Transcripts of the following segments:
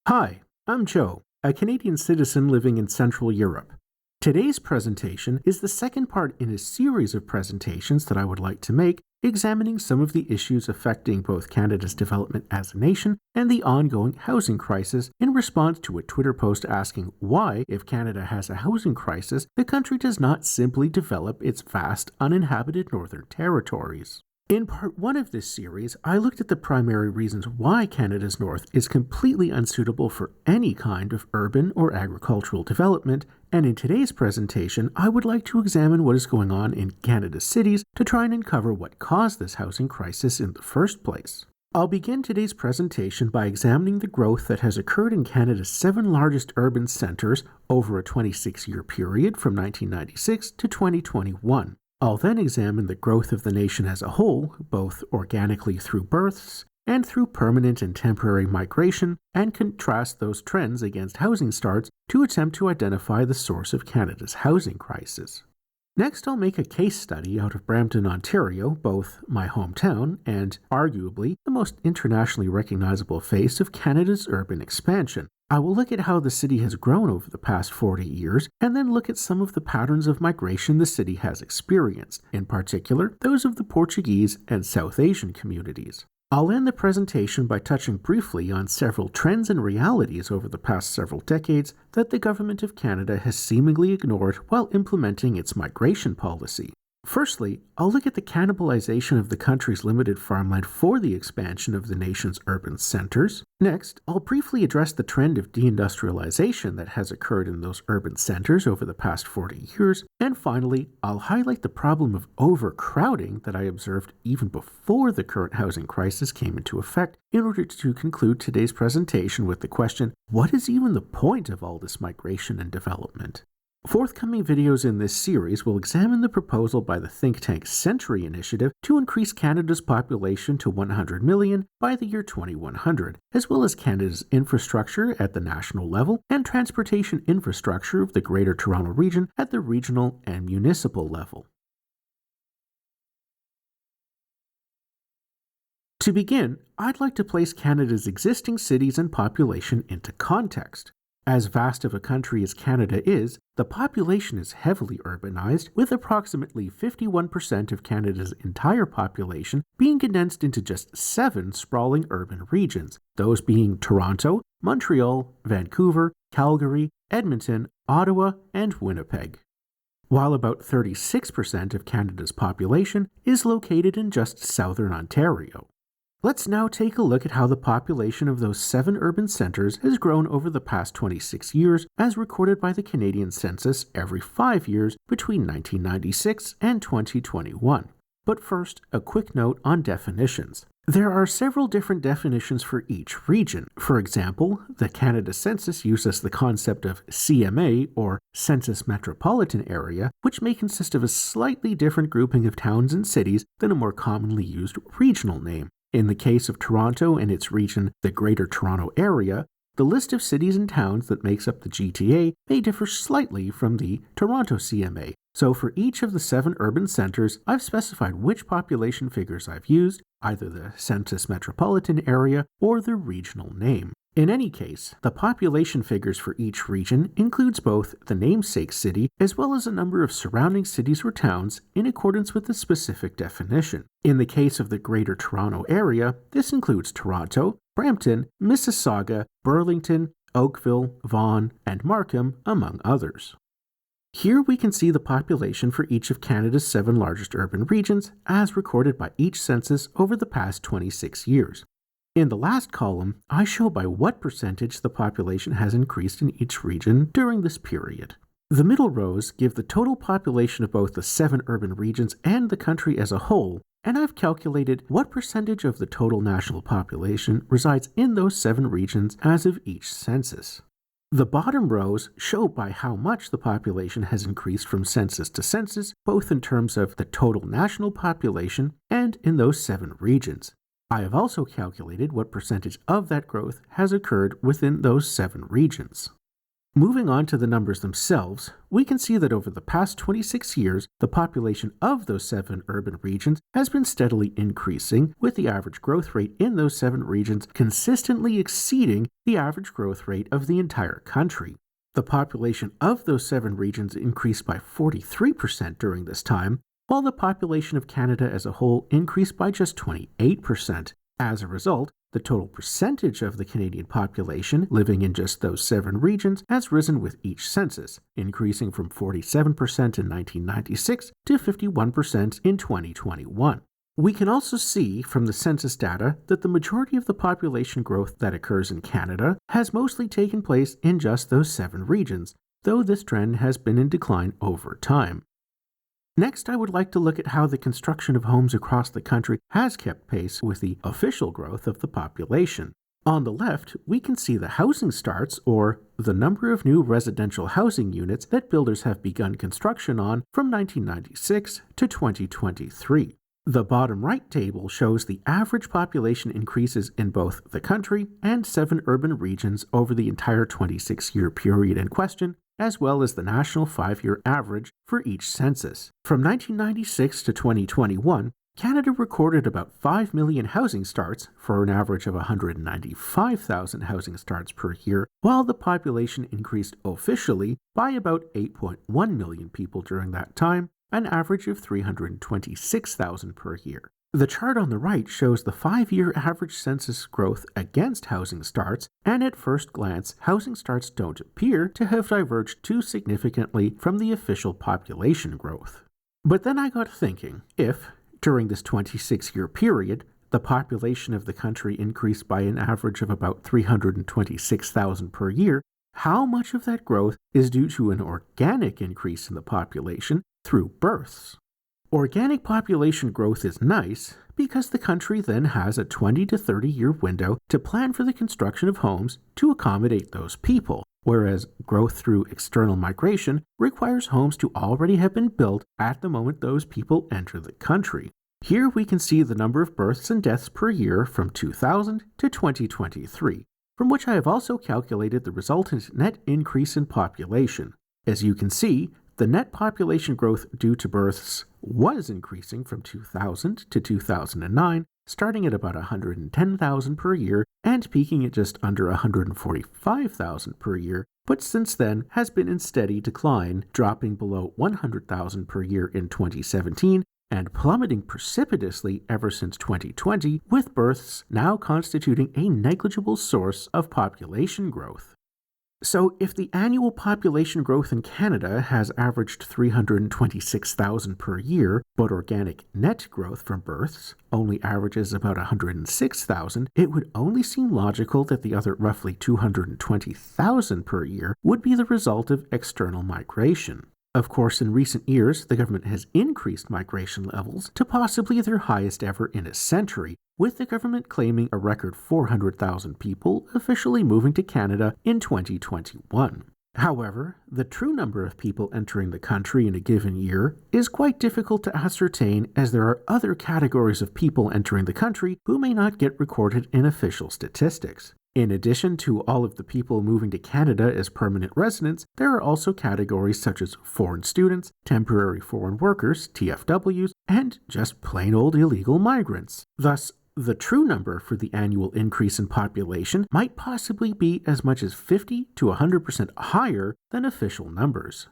Hi, I'm Joe, a Canadian citizen living in Central Europe. Today's presentation is the second part in a series of presentations that I would like to make, examining some of the issues affecting both Canada's development as a nation and the ongoing housing crisis in response to a Twitter post asking why, if Canada has a housing crisis, the country does not simply develop its vast uninhabited northern territories. In part one of this series, I looked at the primary reasons why Canada's north is completely unsuitable for any kind of urban or agricultural development, and in today's presentation, I would like to examine what is going on in Canada's cities to try and uncover what caused this housing crisis in the first place. I'll begin today's presentation by examining the growth that has occurred in Canada's 7 largest urban centres over a 26-year period from 1996 to 2021. I'll then examine the growth of the nation as a whole, both organically through births and through permanent and temporary migration, and contrast those trends against housing starts to attempt to identify the source of Canada's housing crisis. Next, I'll make a case study out of Brampton, Ontario, both my hometown and, arguably, the most internationally recognizable face of Canada's urban expansion. I will look at how the city has grown over the past 40 years, and then look at some of the patterns of migration the city has experienced, in particular, those of the Portuguese and South Asian communities. I'll end the presentation by touching briefly on several trends and realities over the past several decades that the Government of Canada has seemingly ignored while implementing its migration policy. Firstly, I'll look at the cannibalization of the country's limited farmland for the expansion of the nation's urban centers. Next, I'll briefly address the trend of deindustrialization that has occurred in those urban centers over the past 40 years. And finally, I'll highlight the problem of overcrowding that I observed even before the current housing crisis came into effect in order to conclude today's presentation with the question, what is even the point of all this migration and development? Forthcoming videos in this series will examine the proposal by the think tank Century Initiative to increase Canada's population to 100 million by the year 2100, as well as Canada's infrastructure at the national level and transportation infrastructure of the Greater Toronto Region at the regional and municipal level. To begin, I'd like to place Canada's existing cities and population into context. As vast of a country as Canada is, the population is heavily urbanized, with approximately 51% of Canada's entire population being condensed into just 7 sprawling urban regions, those being Toronto, Montreal, Vancouver, Calgary, Edmonton, Ottawa, and Winnipeg. While about 36% of Canada's population is located in just southern Ontario. Let's now take a look at how the population of those 7 urban centres has grown over the past 26 years, as recorded by the Canadian Census every 5 years between 1996 and 2021. But first, a quick note on definitions. There are several different definitions for each region. For example, the Canada Census uses the concept of CMA, or Census Metropolitan Area, which may consist of a slightly different grouping of towns and cities than a more commonly used regional name. In the case of Toronto and its region, the Greater Toronto Area, the list of cities and towns that makes up the GTA may differ slightly from the Toronto CMA. So for each of the 7 urban centres, I've specified which population figures I've used, either the Census Metropolitan Area or the regional name. In any case, the population figures for each region includes both the namesake city as well as a number of surrounding cities or towns in accordance with the specific definition. In the case of the Greater Toronto Area, this includes Toronto, Brampton, Mississauga, Burlington, Oakville, Vaughan, and Markham, among others. Here we can see the population for each of Canada's 7 largest urban regions as recorded by each census over the past 26 years. In the last column, I show by what percentage the population has increased in each region during this period. The middle rows give the total population of both the 7 urban regions and the country as a whole, and I've calculated what percentage of the total national population resides in those 7 regions as of each census. The bottom rows show by how much the population has increased from census to census, both in terms of the total national population and in those 7 regions. I have also calculated what percentage of that growth has occurred within those 7 regions. Moving on to the numbers themselves, we can see that over the past 26 years, the population of those 7 urban regions has been steadily increasing, with the average growth rate in those 7 regions consistently exceeding the average growth rate of the entire country. The population of those 7 regions increased by 43% during this time, while the population of Canada as a whole increased by just 28%. As a result, the total percentage of the Canadian population living in just those 7 regions has risen with each census, increasing from 47% in 1996 to 51% in 2021. We can also see from the census data that the majority of the population growth that occurs in Canada has mostly taken place in just those 7 regions, though this trend has been in decline over time. Next, I would like to look at how the construction of homes across the country has kept pace with the official growth of the population. On the left, we can see the housing starts, or the number of new residential housing units that builders have begun construction on from 1996 to 2023. The bottom right table shows the average population increases in both the country and 7 urban regions over the entire 26-year period in question, as well as the national 5-year average for each census. From 1996 to 2021, Canada recorded about 5 million housing starts for an average of 195,000 housing starts per year, while the population increased officially by about 8.1 million people during that time, an average of 326,000 per year. The chart on the right shows the 5-year average census growth against housing starts, and at first glance, housing starts don't appear to have diverged too significantly from the official population growth. But then I got thinking, if, during this 26-year period, the population of the country increased by an average of about 326,000 per year, how much of that growth is due to an organic increase in the population through births? Organic population growth is nice because the country then has a 20 to 30-year window to plan for the construction of homes to accommodate those people, whereas growth through external migration requires homes to already have been built at the moment those people enter the country. Here we can see the number of births and deaths per year from 2000 to 2023, from which I have also calculated the resultant net increase in population. As you can see, the net population growth due to births was increasing from 2000 to 2009, starting at about 110,000 per year and peaking at just under 145,000 per year, but since then has been in steady decline, dropping below 100,000 per year in 2017 and plummeting precipitously ever since 2020, with births now constituting a negligible source of population growth. So if the annual population growth in Canada has averaged 326,000 per year, but organic net growth from births only averages about 106,000, it would only seem logical that the other roughly 220,000 per year would be the result of external migration. Of course, in recent years, the government has increased migration levels to possibly their highest ever in a century, with the government claiming a record 400,000 people officially moving to Canada in 2021. However, the true number of people entering the country in a given year is quite difficult to ascertain, as there are other categories of people entering the country who may not get recorded in official statistics. In addition to all of the people moving to Canada as permanent residents, there are also categories such as foreign students, temporary foreign workers, TFWs, and just plain old illegal migrants. Thus, the true number for the annual increase in population might possibly be as much as 50 to 100% higher than official numbers.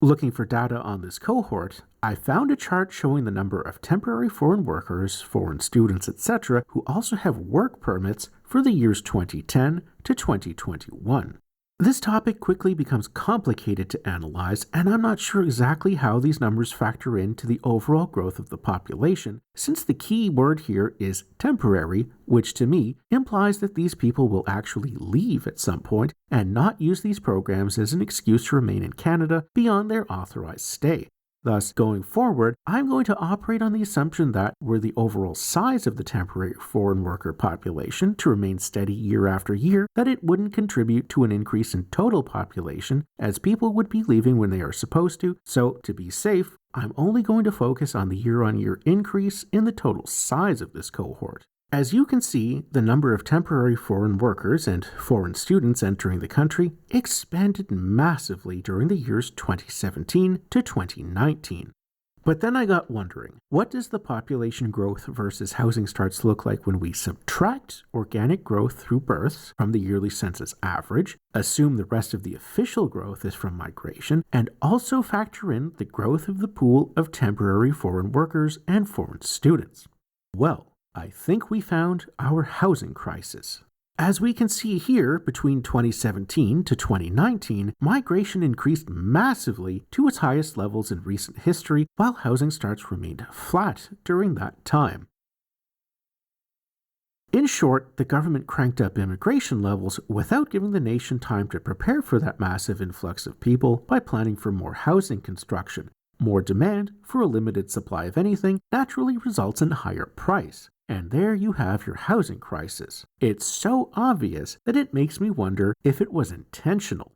Looking for data on this cohort, I found a chart showing the number of temporary foreign workers, foreign students, etc., who also have work permits for the years 2010 to 2021. This topic quickly becomes complicated to analyze, and I'm not sure exactly how these numbers factor into the overall growth of the population, since the key word here is temporary, which to me implies that these people will actually leave at some point and not use these programs as an excuse to remain in Canada beyond their authorized stay. Thus, going forward, I'm going to operate on the assumption that were the overall size of the temporary foreign worker population to remain steady year after year, that it wouldn't contribute to an increase in total population, as people would be leaving when they are supposed to, so to be safe, I'm only going to focus on the year-on-year increase in the total size of this cohort. As you can see, the number of temporary foreign workers and foreign students entering the country expanded massively during the years 2017 to 2019. But then I got wondering, what does the population growth versus housing starts look like when we subtract organic growth through births from the yearly census average, assume the rest of the official growth is from migration, and also factor in the growth of the pool of temporary foreign workers and foreign students? Well, I think we found our housing crisis. As we can see here, between 2017 to 2019, migration increased massively to its highest levels in recent history, while housing starts remained flat during that time. In short, the government cranked up immigration levels without giving the nation time to prepare for that massive influx of people by planning for more housing construction. More demand for a limited supply of anything naturally results in higher price. And there you have your housing crisis. It's so obvious that it makes me wonder if it was intentional.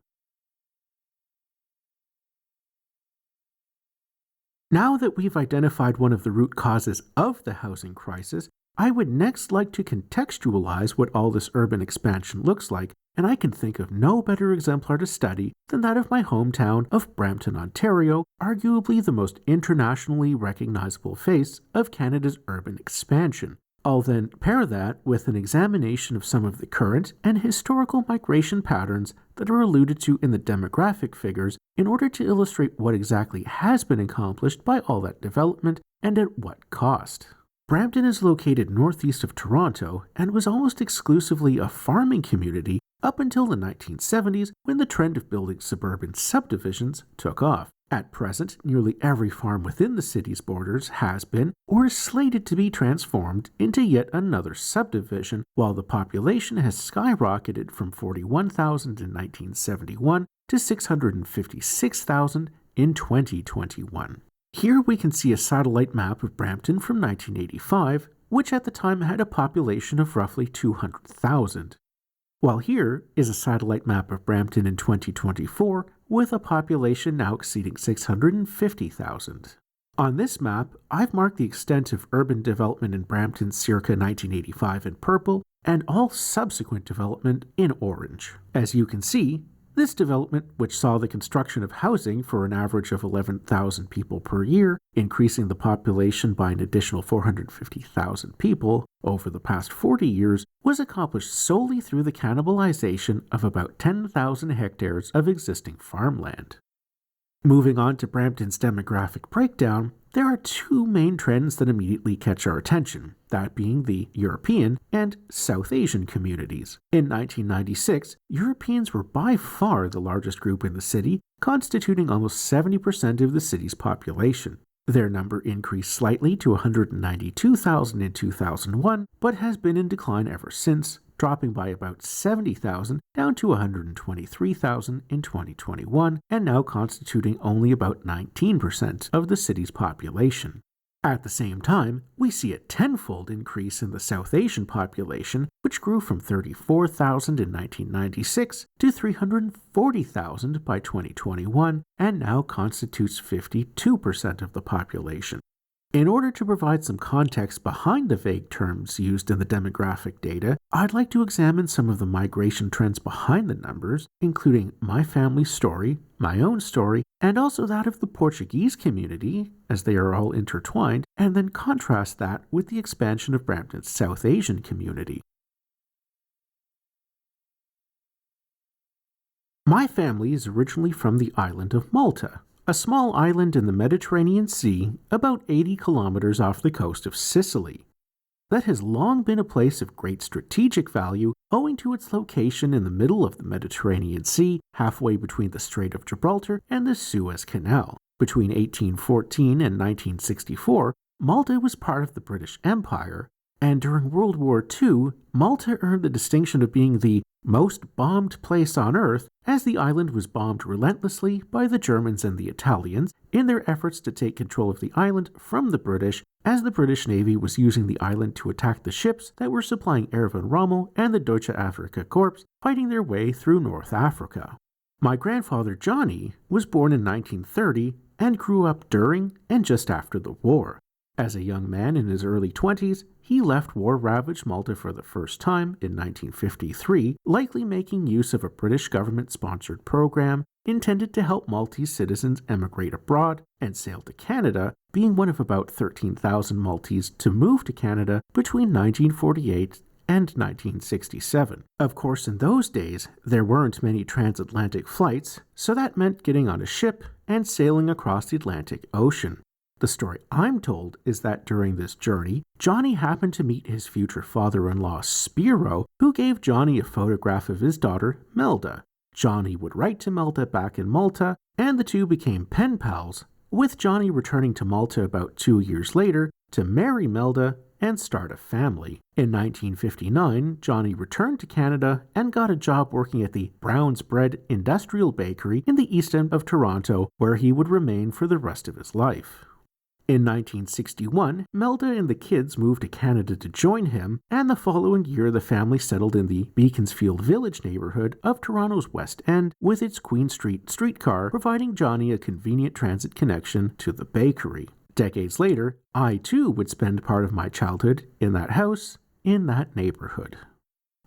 Now that we've identified one of the root causes of the housing crisis, I would next like to contextualize what all this urban expansion looks like, and I can think of no better exemplar to study than that of my hometown of Brampton, Ontario, arguably the most internationally recognizable face of Canada's urban expansion. I'll then pair that with an examination of some of the current and historical migration patterns that are alluded to in the demographic figures in order to illustrate what exactly has been accomplished by all that development and at what cost. Brampton is located northeast of Toronto and was almost exclusively a farming community up until the 1970s, when the trend of building suburban subdivisions took off. At present, nearly every farm within the city's borders has been or is slated to be transformed into yet another subdivision, while the population has skyrocketed from 41,000 in 1971 to 656,000 in 2021. Here we can see a satellite map of Brampton from 1985, which at the time had a population of roughly 200,000. While here is a satellite map of Brampton in 2024, with a population now exceeding 650,000. On this map, I've marked the extent of urban development in Brampton circa 1985 in purple, and all subsequent development in orange. As you can see, this development, which saw the construction of housing for an average of 11,000 people per year, increasing the population by an additional 450,000 people over the past 40 years, was accomplished solely through the cannibalization of about 10,000 hectares of existing farmland. Moving on to Brampton's demographic breakdown, there are two main trends that immediately catch our attention, that being the European and South Asian communities. In 1996, Europeans were by far the largest group in the city, constituting almost 70% of the city's population. Their number increased slightly to 192,000 in 2001, but has been in decline ever since, dropping by about 70,000 down to 123,000 in 2021, and now constituting only about 19% of the city's population. At the same time, we see a tenfold increase in the South Asian population, which grew from 34,000 in 1996 to 340,000 by 2021, and now constitutes 52% of the population. In order to provide some context behind the vague terms used in the demographic data, I'd like to examine some of the migration trends behind the numbers, including my family's story, my own story, and also that of the Portuguese community, as they are all intertwined, and then contrast that with the expansion of Brampton's South Asian community. My family is originally from the island of Malta, a small island in the Mediterranean Sea about 80 kilometers off the coast of Sicily. That has long been a place of great strategic value owing to its location in the middle of the Mediterranean Sea, halfway between the Strait of Gibraltar and the Suez Canal. Between 1814 and 1964, Malta was part of the British Empire, and during World War II, Malta earned the distinction of being the most bombed place on Earth, as the island was bombed relentlessly by the Germans and the Italians in their efforts to take control of the island from the British, as the British Navy was using the island to attack the ships that were supplying Erwin Rommel and the Deutsche Afrika Korps fighting their way through North Africa. My grandfather Johnny was born in 1930 and grew up during and just after the war. As a young man in his early 20s, he left war-ravaged Malta for the first time in 1953, likely making use of a British government-sponsored program intended to help Maltese citizens emigrate abroad and sail to Canada, being one of about 13,000 Maltese to move to Canada between 1948 and 1967. Of course, in those days, there weren't many transatlantic flights, so that meant getting on a ship and sailing across the Atlantic Ocean. The story I'm told is that during this journey, Johnny happened to meet his future father-in-law Spiro, who gave Johnny a photograph of his daughter, Melda. Johnny would write to Melda back in Malta, and the two became pen pals, with Johnny returning to Malta about 2 years later to marry Melda and start a family. In 1959, Johnny returned to Canada and got a job working at the Brown's Bread Industrial Bakery in the east end of Toronto, where he would remain for the rest of his life. In 1961, Melda and the kids moved to Canada to join him, and the following year the family settled in the Beaconsfield Village neighborhood of Toronto's West End, with its Queen Street streetcar providing Johnny a convenient transit connection to the bakery. Decades later, I too would spend part of my childhood in that house, in that neighborhood.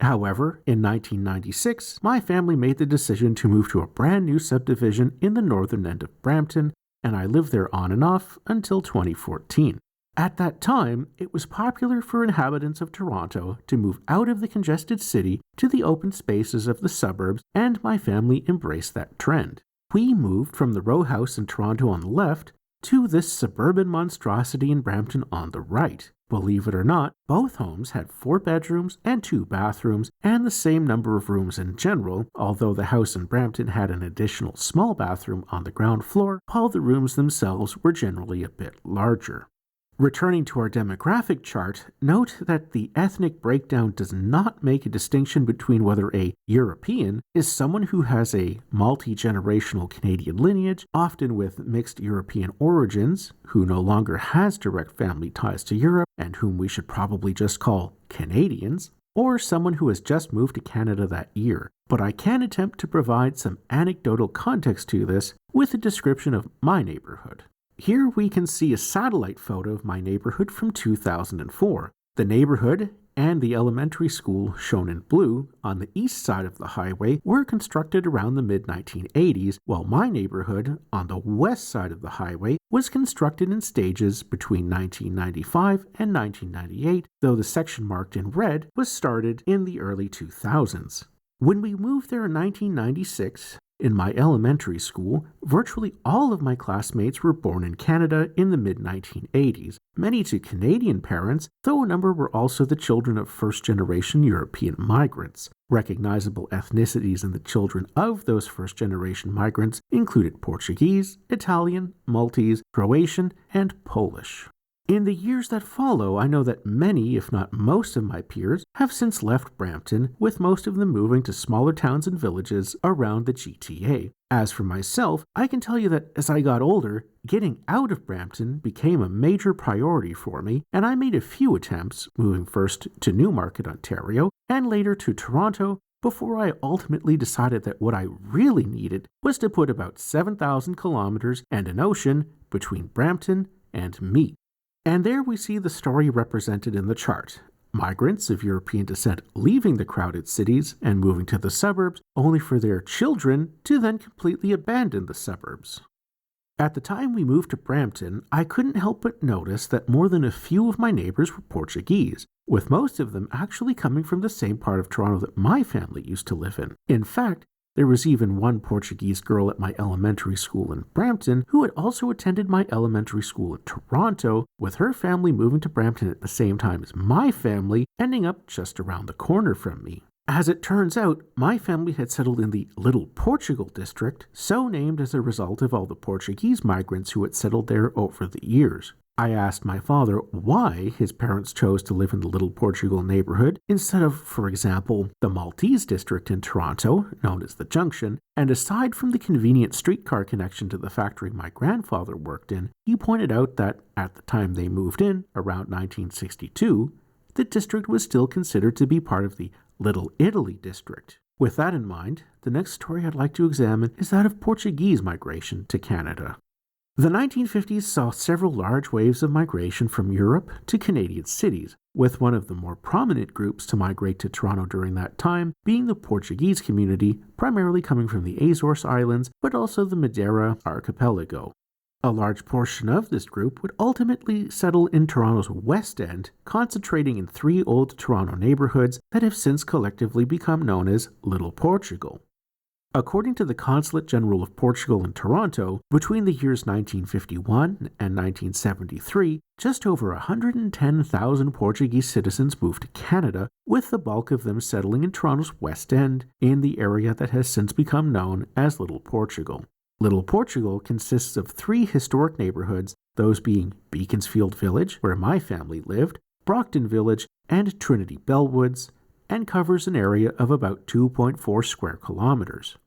However, in 1996, my family made the decision to move to a brand new subdivision in the northern end of Brampton, and I lived there on and off until 2014. At that time, it was popular for inhabitants of Toronto to move out of the congested city to the open spaces of the suburbs, and my family embraced that trend. We moved from the row house in Toronto on the left to this suburban monstrosity in Brampton on the right. Believe it or not, both homes had 4 bedrooms and 2 bathrooms, and the same number of rooms in general, although the house in Brampton had an additional small bathroom on the ground floor, while the rooms themselves were generally a bit larger. Returning to our demographic chart, note that the ethnic breakdown does not make a distinction between whether a European is someone who has a multi-generational Canadian lineage, often with mixed European origins, who no longer has direct family ties to Europe, and whom we should probably just call Canadians, or someone who has just moved to Canada that year. But I can attempt to provide some anecdotal context to this with a description of my neighborhood. Here we can see a satellite photo of my neighborhood from 2004. The neighborhood and the elementary school, shown in blue, on the east side of the highway were constructed around the mid-1980s, while my neighborhood, on the west side of the highway, was constructed in stages between 1995 and 1998, though the section marked in red was started in the early 2000s. When we moved there in 1996, in my elementary school, virtually all of my classmates were born in Canada in the mid-1980s, many to Canadian parents, though a number were also the children of first-generation European migrants. Recognizable ethnicities in the children of those first-generation migrants included Portuguese, Italian, Maltese, Croatian, and Polish. In the years that follow, I know that many, if not most of my peers, have since left Brampton, with most of them moving to smaller towns and villages around the GTA. As for myself, I can tell you that as I got older, getting out of Brampton became a major priority for me, and I made a few attempts, moving first to Newmarket, Ontario, and later to Toronto, before I ultimately decided that what I really needed was to put about 7,000 kilometers and an ocean between Brampton and me. And there we see the story represented in the chart. Migrants of European descent leaving the crowded cities and moving to the suburbs, only for their children to then completely abandon the suburbs. At the time we moved to Brampton, I couldn't help but notice that more than a few of my neighbors were Portuguese, with most of them actually coming from the same part of Toronto that my family used to live in. In fact, there was even one Portuguese girl at my elementary school in Brampton who had also attended my elementary school in Toronto, with her family moving to Brampton at the same time as my family, ending up just around the corner from me. As it turns out, my family had settled in the Little Portugal district, so named as a result of all the Portuguese migrants who had settled there over the years. I asked my father why his parents chose to live in the Little Portugal neighborhood instead of, for example, the Maltese district in Toronto, known as the Junction, and aside from the convenient streetcar connection to the factory my grandfather worked in, he pointed out that at the time they moved in, around 1962, the district was still considered to be part of the Little Italy district. With that in mind, the next story I'd like to examine is that of Portuguese migration to Canada. The 1950s saw several large waves of migration from Europe to Canadian cities, with one of the more prominent groups to migrate to Toronto during that time being the Portuguese community, primarily coming from the Azores Islands, but also the Madeira archipelago. A large portion of this group would ultimately settle in Toronto's West End, concentrating in 3 old Toronto neighborhoods that have since collectively become known as Little Portugal. According to the Consulate General of Portugal in Toronto, between the years 1951 and 1973, just over 110,000 Portuguese citizens moved to Canada, with the bulk of them settling in Toronto's West End, in the area that has since become known as Little Portugal. Little Portugal consists of 3 historic neighborhoods, those being Beaconsfield Village, where my family lived, Brampton Village, and Trinity Bellwoods, and covers an area of about 2.4 square kilometers.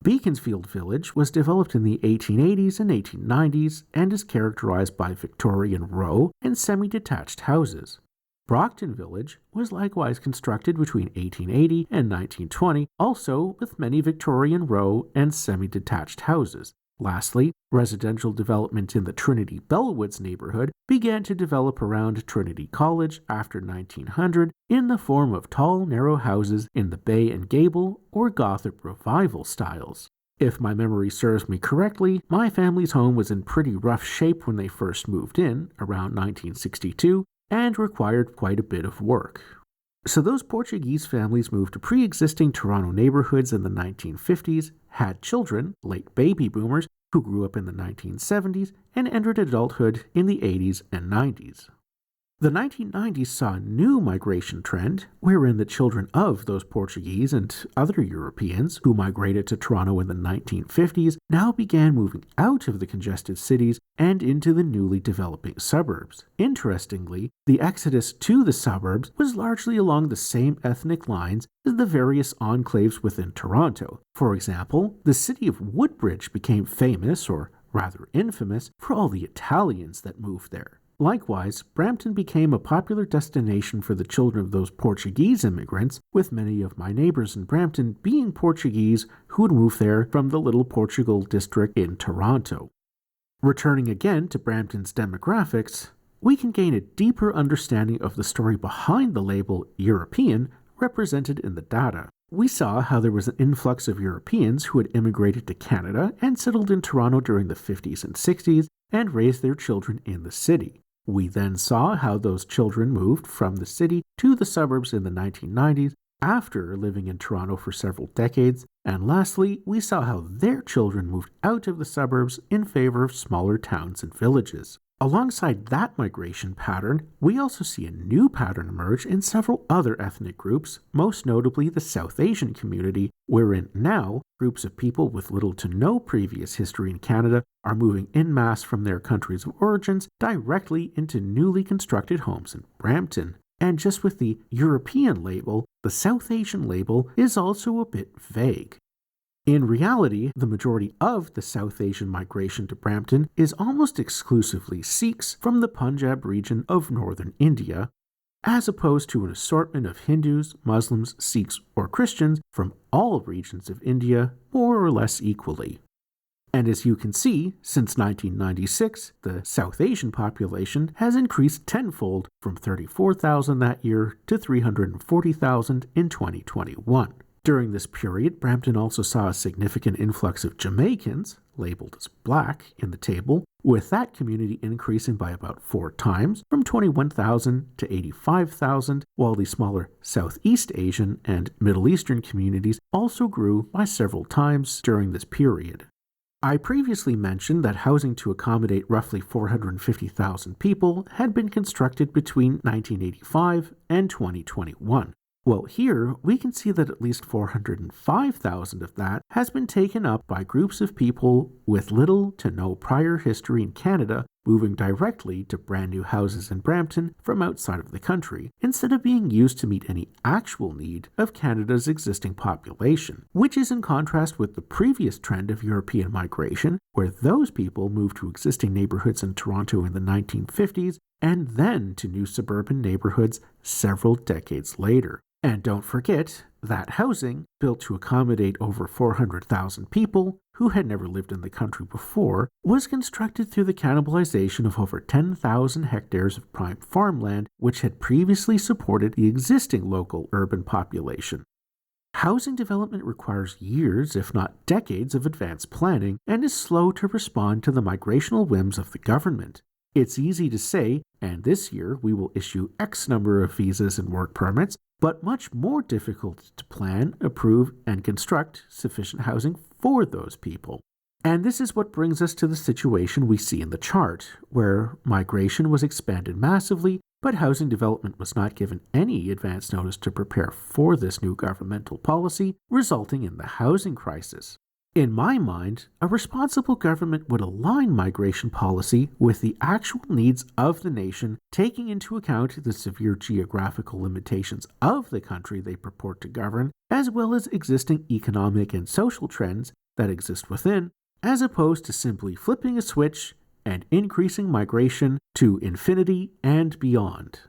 Beaconsfield Village was developed in the 1880s and 1890s and is characterized by Victorian row and semi-detached houses. Brampton Village was likewise constructed between 1880 and 1920, also with many Victorian row and semi-detached houses. Lastly, residential development in the Trinity Bellwoods neighborhood began to develop around Trinity College after 1900 in the form of tall, narrow houses in the Bay and Gable or Gothic Revival styles. If my memory serves me correctly, my family's home was in pretty rough shape when they first moved in, around 1962, and required quite a bit of work. So those Portuguese families moved to pre-existing Toronto neighborhoods in the 1950s, had children, late baby boomers, who grew up in the 1970s and entered adulthood in the 80s and 90s. The 1990s saw a new migration trend wherein the children of those Portuguese and other Europeans who migrated to Toronto in the 1950s now began moving out of the congested cities and into the newly developing suburbs. Interestingly, the exodus to the suburbs was largely along the same ethnic lines as the various enclaves within Toronto. For example, the city of Woodbridge became famous, or rather infamous, for all the Italians that moved there. Likewise, Brampton became a popular destination for the children of those Portuguese immigrants, with many of my neighbors in Brampton being Portuguese who had moved there from the Little Portugal district in Toronto. Returning again to Brampton's demographics, we can gain a deeper understanding of the story behind the label European represented in the data. We saw how there was an influx of Europeans who had immigrated to Canada and settled in Toronto during the 50s and 60s and raised their children in the city. We then saw how those children moved from the city to the suburbs in the 1990s after living in Toronto for several decades, and lastly, we saw how their children moved out of the suburbs in favor of smaller towns and villages. Alongside that migration pattern, we also see a new pattern emerge in several other ethnic groups, most notably the South Asian community, wherein now groups of people with little to no previous history in Canada are moving en masse from their countries of origins directly into newly constructed homes in Brampton. And just with the European label, the South Asian label is also a bit vague. In reality, the majority of the South Asian migration to Brampton is almost exclusively Sikhs from the Punjab region of northern India, as opposed to an assortment of Hindus, Muslims, Sikhs, or Christians from all regions of India, more or less equally. And as you can see, since 1996, the South Asian population has increased tenfold from 34,000 that year to 340,000 in 2021. During this period, Brampton also saw a significant influx of Jamaicans, labeled as black in the table, with that community increasing by about 4 times, from 21,000 to 85,000, while the smaller Southeast Asian and Middle Eastern communities also grew by several times during this period. I previously mentioned that housing to accommodate roughly 450,000 people had been constructed between 1985 and 2021. Well, here we can see that at least 405,000 of that has been taken up by groups of people with little to no prior history in Canada moving directly to brand new houses in Brampton from outside of the country, instead of being used to meet any actual need of Canada's existing population, which is in contrast with the previous trend of European migration, where those people moved to existing neighborhoods in Toronto in the 1950s and then to new suburban neighborhoods several decades later. And don't forget, That housing, built to accommodate over 400,000 people who had never lived in the country before, was constructed through the cannibalization of over 10,000 hectares of prime farmland, which had previously supported the existing local urban population. Housing development requires years, if not decades, of advanced planning and is slow to respond to the migrational whims of the government. It's easy to say, and this year we will issue X number of visas and work permits, but much more difficult to plan, approve, and construct sufficient housing for those people. And this is what brings us to the situation we see in the chart, where migration was expanded massively, but housing development was not given any advance notice to prepare for this new governmental policy, resulting in the housing crisis. In my mind, a responsible government would align migration policy with the actual needs of the nation, taking into account the severe geographical limitations of the country they purport to govern, as well as existing economic and social trends that exist within, as opposed to simply flipping a switch and increasing migration to infinity and beyond.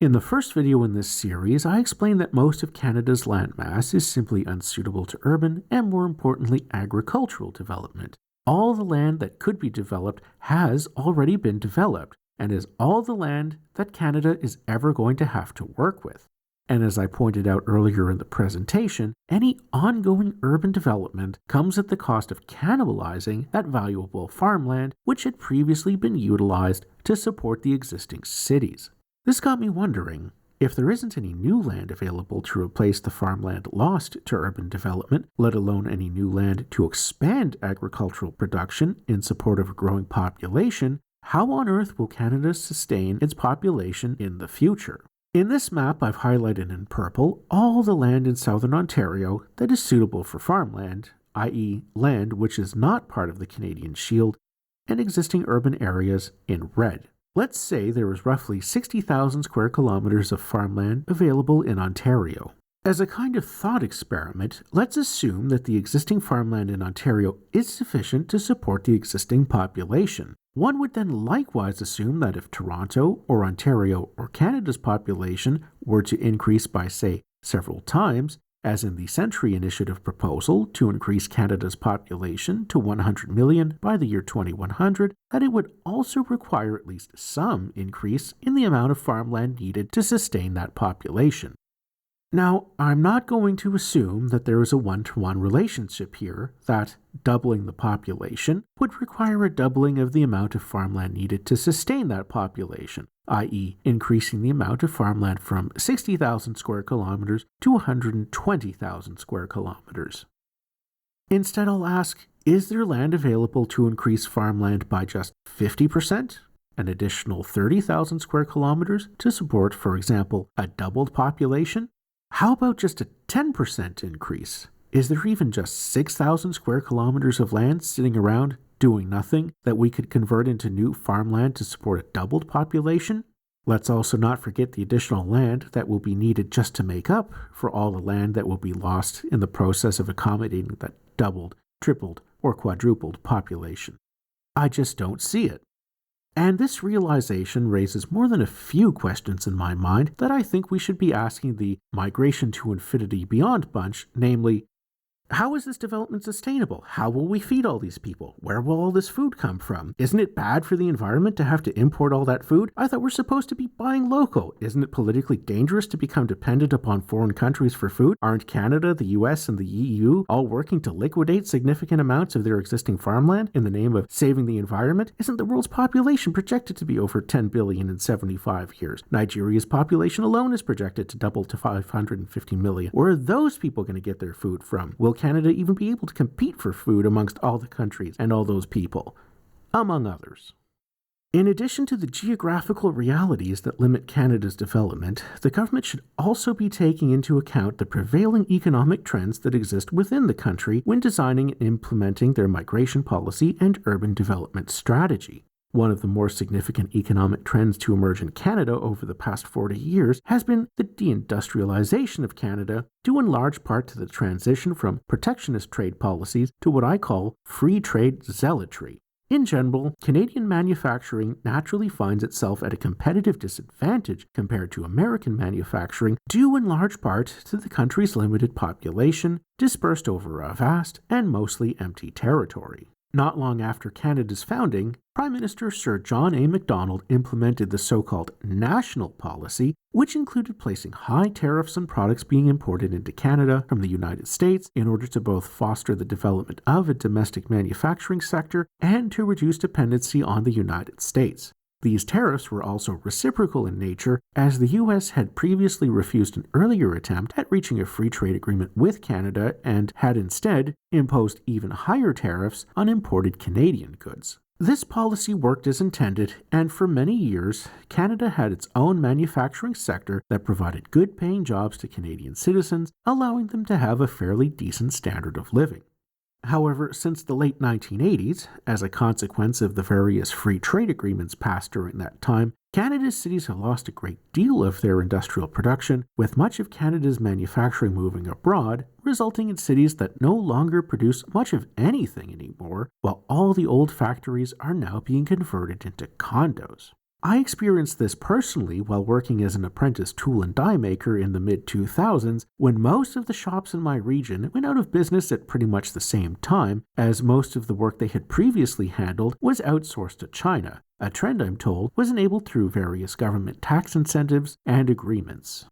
In the first video in this series, I explained that most of Canada's landmass is simply unsuitable to urban and, more importantly, agricultural development. All the land that could be developed has already been developed and is all the land that Canada is ever going to have to work with. And as I pointed out earlier in the presentation, any ongoing urban development comes at the cost of cannibalizing that valuable farmland which had previously been utilized to support the existing cities. This got me wondering, if there isn't any new land available to replace the farmland lost to urban development, let alone any new land to expand agricultural production in support of a growing population, how on earth will Canada sustain its population in the future? In this map, I've highlighted in purple all the land in southern Ontario that is suitable for farmland, i.e. land which is not part of the Canadian Shield, and existing urban areas in red. Let's say there is roughly 60,000 square kilometers of farmland available in Ontario. As a kind of thought experiment, let's assume that the existing farmland in Ontario is sufficient to support the existing population. One would then likewise assume that if Toronto or Ontario or Canada's population were to increase by, say, several times, as in the Century Initiative proposal to increase Canada's population to 100 million by the year 2100, that it would also require at least some increase in the amount of farmland needed to sustain that population. Now, I'm not going to assume that there is a one-to-one relationship here, that doubling the population would require a doubling of the amount of farmland needed to sustain that population, i.e. increasing the amount of farmland from 60,000 square kilometers to 120,000 square kilometers. Instead, I'll ask, is there land available to increase farmland by just 50%? An additional 30,000 square kilometers to support, for example, a doubled population? How about just a 10% increase? Is there even just 6,000 square kilometers of land sitting around doing nothing that we could convert into new farmland to support a doubled population? Let's also not forget the additional land that will be needed just to make up for all the land that will be lost in the process of accommodating that doubled, tripled, or quadrupled population. I just don't see it. And this realization raises more than a few questions in my mind that I think we should be asking the migration to infinity beyond bunch, namely, how is this development sustainable? How will we feed all these people? Where will all this food come from? Isn't it bad for the environment to have to import all that food? I thought we're supposed to be buying local. Isn't it politically dangerous to become dependent upon foreign countries for food? Aren't Canada, the US, and the EU all working to liquidate significant amounts of their existing farmland in the name of saving the environment? Isn't the world's population projected to be over 10 billion in 75 years? Nigeria's population alone is projected to double to 550 million. Where are those people going to get their food from? Will Canada even be able to compete for food amongst all the countries and all those people, among others? In addition to the geographical realities that limit Canada's development, the government should also be taking into account the prevailing economic trends that exist within the country when designing and implementing their migration policy and urban development strategy. One of the more significant economic trends to emerge in Canada over the past 40 years has been the deindustrialization of Canada, due in large part to the transition from protectionist trade policies to what I call free trade zealotry. In general, Canadian manufacturing naturally finds itself at a competitive disadvantage compared to American manufacturing, due in large part to the country's limited population, dispersed over a vast and mostly empty territory. Not long after Canada's founding, Prime Minister Sir John A. Macdonald implemented the so-called national policy, which included placing high tariffs on products being imported into Canada from the United States in order to both foster the development of a domestic manufacturing sector and to reduce dependency on the United States. These tariffs were also reciprocal in nature, as the U.S. had previously refused an earlier attempt at reaching a free trade agreement with Canada and had instead imposed even higher tariffs on imported Canadian goods. This policy worked as intended, and for many years, Canada had its own manufacturing sector that provided good-paying jobs to Canadian citizens, allowing them to have a fairly decent standard of living. However, since the late 1980s, as a consequence of the various free trade agreements passed during that time, Canada's cities have lost a great deal of their industrial production, with much of Canada's manufacturing moving abroad, resulting in cities that no longer produce much of anything anymore, while all the old factories are now being converted into condos. I experienced this personally while working as an apprentice tool and die maker in the mid-2000s, when most of the shops in my region went out of business at pretty much the same time, as most of the work they had previously handled was outsourced to China, a trend I'm told was enabled through various government tax incentives and agreements.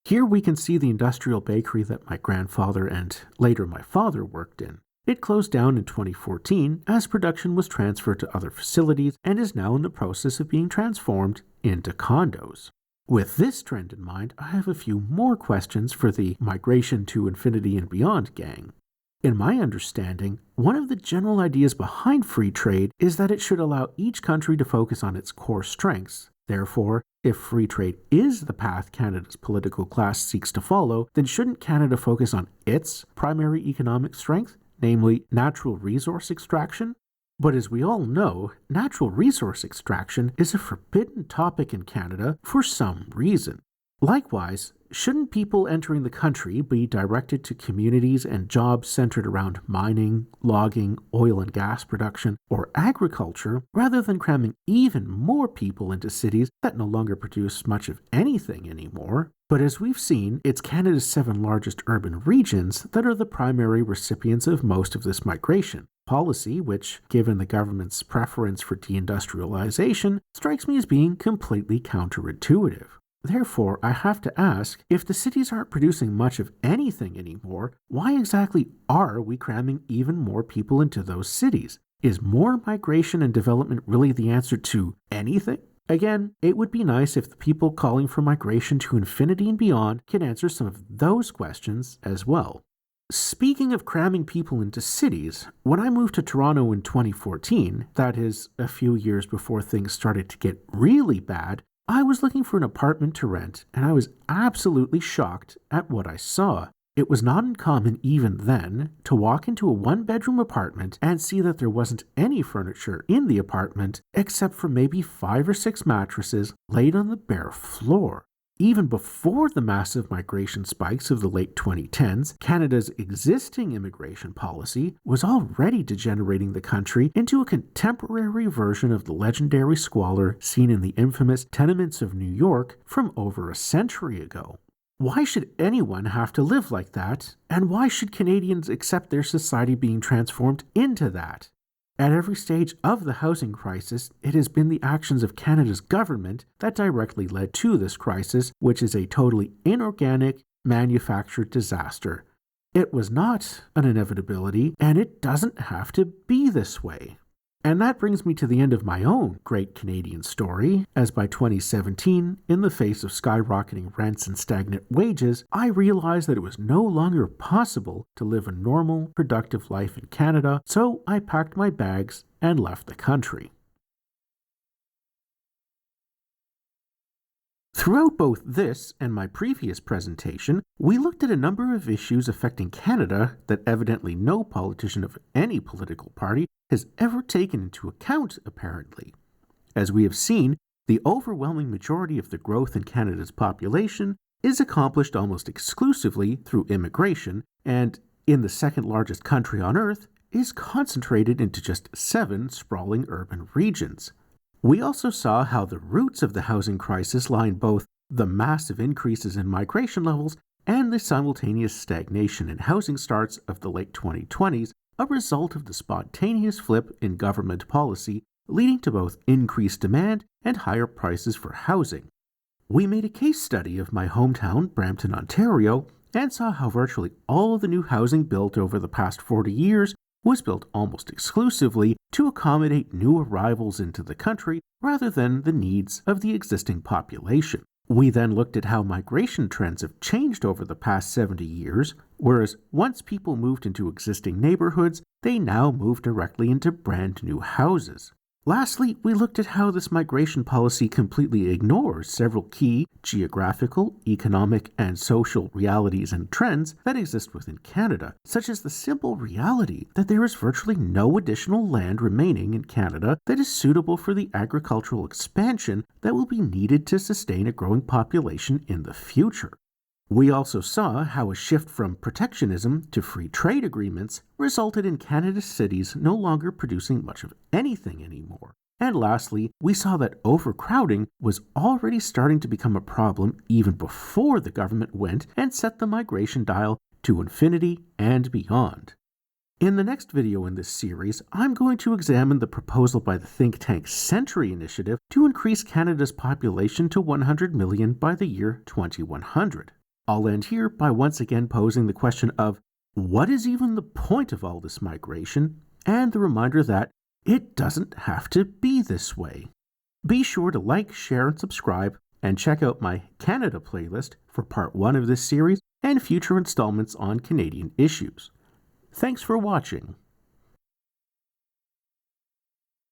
Here we can see the industrial bakery that my grandfather and later my father worked in. It closed down in 2014 as production was transferred to other facilities and is now in the process of being transformed into condos. With this trend in mind, I have a few more questions for the Migration to Infinity and Beyond gang. In my understanding, one of the general ideas behind free trade is that it should allow each country to focus on its core strengths. Therefore, if free trade is the path Canada's political class seeks to follow, then shouldn't Canada focus on its primary economic strength, namely natural resource extraction? But as we all know, natural resource extraction is a forbidden topic in Canada for some reason. Likewise, shouldn't people entering the country be directed to communities and jobs centered around mining, logging, oil and gas production, or agriculture, rather than cramming even more people into cities that no longer produce much of anything anymore? But as we've seen, it's Canada's 7 largest urban regions that are the primary recipients of most of this migration policy, which, given the government's preference for deindustrialization, strikes me as being completely counterintuitive. Therefore, I have to ask, if the cities aren't producing much of anything anymore, why exactly are we cramming even more people into those cities? Is more migration and development really the answer to anything? Again, it would be nice if the people calling for migration to infinity and beyond can answer some of those questions as well. Speaking of cramming people into cities, when I moved to Toronto in 2014, that is, a few years before things started to get really bad, I was looking for an apartment to rent, and I was absolutely shocked at what I saw. It was not uncommon even then to walk into a 1-bedroom apartment and see that there wasn't any furniture in the apartment except for maybe 5 or 6 mattresses laid on the bare floor. Even before the massive migration spikes of the late 2010s, Canada's existing immigration policy was already degenerating the country into a contemporary version of the legendary squalor seen in the infamous tenements of New York from over a century ago. Why should anyone have to live like that, and why should Canadians accept their society being transformed into that? At every stage of the housing crisis, it has been the actions of Canada's government that directly led to this crisis, which is a totally inorganic, manufactured disaster. It was not an inevitability, and it doesn't have to be this way. And that brings me to the end of my own great Canadian story, as by 2017, in the face of skyrocketing rents and stagnant wages, I realized that it was no longer possible to live a normal, productive life in Canada, so I packed my bags and left the country. Throughout both this and my previous presentation, we looked at a number of issues affecting Canada that evidently no politician of any political party has ever taken into account, apparently. As we have seen, the overwhelming majority of the growth in Canada's population is accomplished almost exclusively through immigration, and in the second largest country on Earth, is concentrated into just 7 sprawling urban regions. We also saw how the roots of the housing crisis lie in both the massive increases in migration levels and the simultaneous stagnation in housing starts of the late 2020s, a result of the spontaneous flip in government policy, leading to both increased demand and higher prices for housing. We made a case study of my hometown, Brampton, Ontario, and saw how virtually all the new housing built over the past 40 years was built almost exclusively to accommodate new arrivals into the country rather than the needs of the existing population. We then looked at how migration trends have changed over the past 70 years, whereas once people moved into existing neighborhoods, they now move directly into brand new houses. Lastly, we looked at how this migration policy completely ignores several key geographical, economic, and social realities and trends that exist within Canada, such as the simple reality that there is virtually no additional land remaining in Canada that is suitable for the agricultural expansion that will be needed to sustain a growing population in the future. We also saw how a shift from protectionism to free trade agreements resulted in Canada's cities no longer producing much of anything anymore. And lastly, we saw that overcrowding was already starting to become a problem even before the government went and set the migration dial to infinity and beyond. In the next video in this series, I'm going to examine the proposal by the think tank Century Initiative to increase Canada's population to 100 million by the year 2100. I'll end here by once again posing the question of, what is even the point of all this migration? And the reminder that it doesn't have to be this way. Be sure to like, share, and subscribe, and check out my Canada playlist for part 1 of this series and future installments on Canadian issues. Thanks for watching.